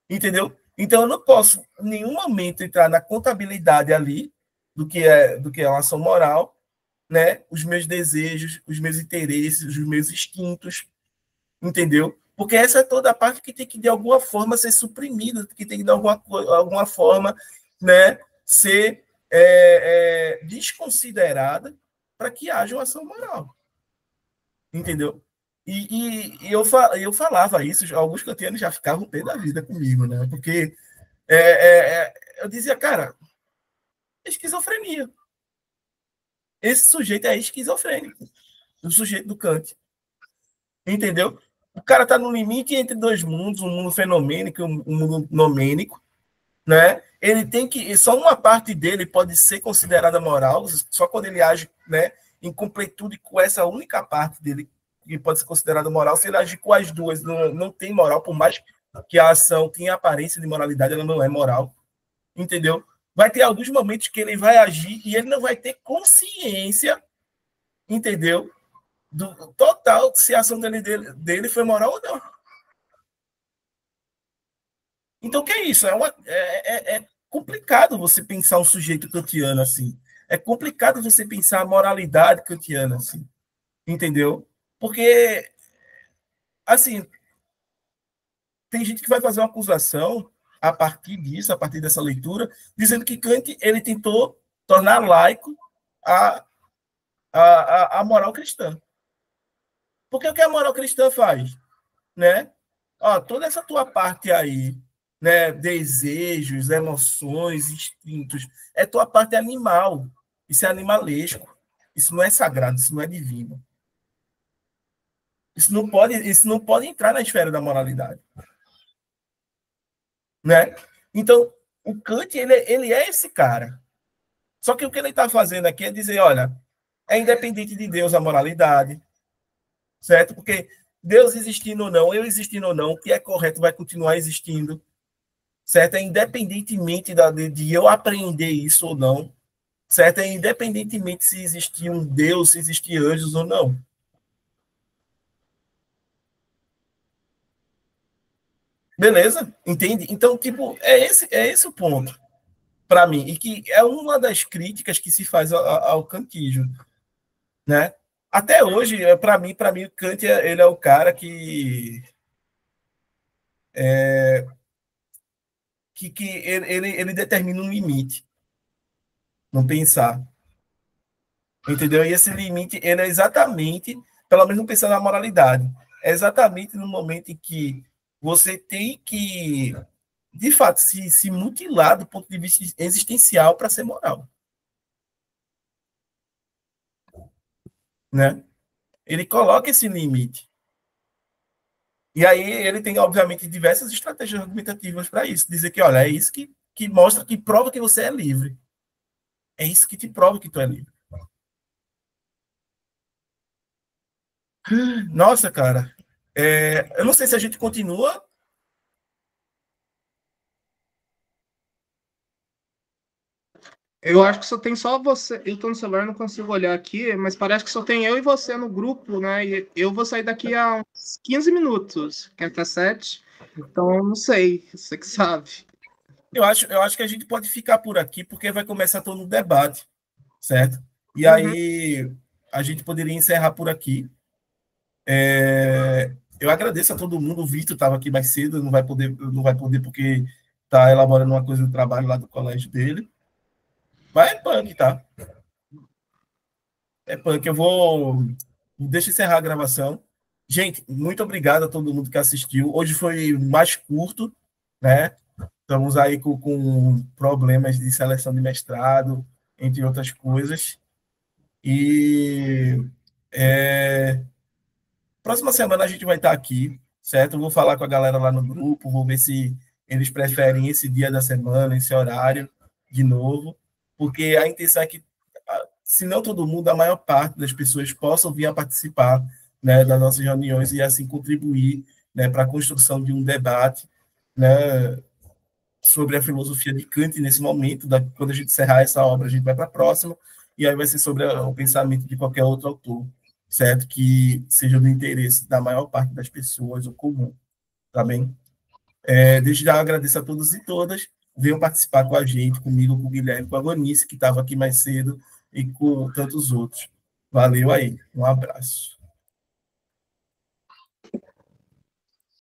Entendeu? Então eu não posso em nenhum momento entrar na contabilidade ali do que é uma ação moral, né? Os meus desejos, os meus interesses, os meus instintos, entendeu? Porque essa é toda a parte que tem que de alguma forma ser suprimida, que tem que de alguma forma, né, ser desconsiderada para que haja uma ação moral, entendeu? E eu falava isso, alguns kantianos já ficavam pé da vida comigo, né? Porque eu dizia, cara, esquizofrenia. Esse sujeito é esquizofrênico, o sujeito do Kant. Entendeu? O cara está no limite entre dois mundos, um mundo fenomênico e um mundo nomênico, né? Ele tem que. Só uma parte dele pode ser considerada moral, só quando ele age, né, em completude com essa única parte dele que pode ser considerada moral. Se ele agir com as duas, não tem moral, por mais que a ação tenha aparência de moralidade, ela não é moral. Entendeu? Vai ter alguns momentos que ele vai agir e ele não vai ter consciência entendeu? Do total, se a ação dele foi moral ou não. Então, o que é isso? É complicado você pensar um sujeito kantiano assim. É complicado você pensar a moralidade kantiana assim. Entendeu? Porque, assim, tem gente que vai fazer uma acusação a partir disso, a partir dessa leitura, dizendo que Kant ele tentou tornar laico a, a moral cristã. Porque o que a moral cristã faz? Né? Ó, toda essa tua parte aí, né, desejos, emoções, instintos, é tua parte animal. Isso é animalesco. Isso não é sagrado, isso não é divino. Isso não pode entrar na esfera da moralidade. Né? Então, o Kant, ele é esse cara. Só que o que ele está fazendo aqui é dizer, olha, é independente de Deus a moralidade, certo? Porque Deus existindo ou não, eu existindo ou não, o que é correto vai continuar existindo, certo? É independentemente de eu aprender isso ou não, certo? É independentemente se existir um Deus, se existir anjos ou não. Beleza? Entende? Então, tipo, é esse o ponto, para mim, e que é uma das críticas que se faz ao kantismo, né? Até hoje, para mim, o Kant ele é o cara que ele determina um limite, não pensar, entendeu? E esse limite ele é exatamente, pelo menos não pensando na moralidade, é exatamente no momento em que você tem que, de fato, se mutilar do ponto de vista existencial para ser moral, né? Ele coloca esse limite. E aí ele tem, obviamente, diversas estratégias argumentativas para isso. Dizer que, olha, é isso que mostra, que prova que você é livre. É isso que te prova que tu é livre. Nossa, cara. Eu não sei se a gente continua. Eu acho que só tem só você. Eu tô no celular, não consigo olhar aqui, mas parece que só tem eu e você no grupo, né? E eu vou sair daqui a uns 15 minutos, que é até 7. Então, não sei, você que sabe. Eu acho que a gente pode ficar por aqui, porque vai começar todo o debate, certo? E Uhum. aí a gente poderia encerrar por aqui. Eu agradeço a todo mundo. O Vitor estava aqui mais cedo, não vai poder porque está elaborando uma coisa do trabalho lá do colégio dele. Mas é punk, tá? É punk. Eu vou. Deixa eu encerrar a gravação. Gente, muito obrigado a todo mundo que assistiu. Hoje foi mais curto, né? Estamos aí com problemas de seleção de mestrado, entre outras coisas. E próxima semana a gente vai estar aqui, certo? Eu vou falar com a galera lá no grupo, vou ver se eles preferem esse dia da semana, esse horário, de novo, porque a intenção é que, se não todo mundo, a maior parte das pessoas possam vir a participar, né, das nossas reuniões e assim contribuir, né, para a construção de um debate, né, sobre a filosofia de Kant nesse momento. Quando a gente encerrar essa obra, a gente vai para a próxima, e aí vai ser sobre o pensamento de qualquer outro autor, certo? Que seja do interesse da maior parte das pessoas, o comum, tá bem? Desde já agradeço a todos e todas. Venham participar com a gente, comigo, com o Guilherme, com a Vanice, que estava aqui mais cedo, e com tantos outros. Valeu aí. Um abraço.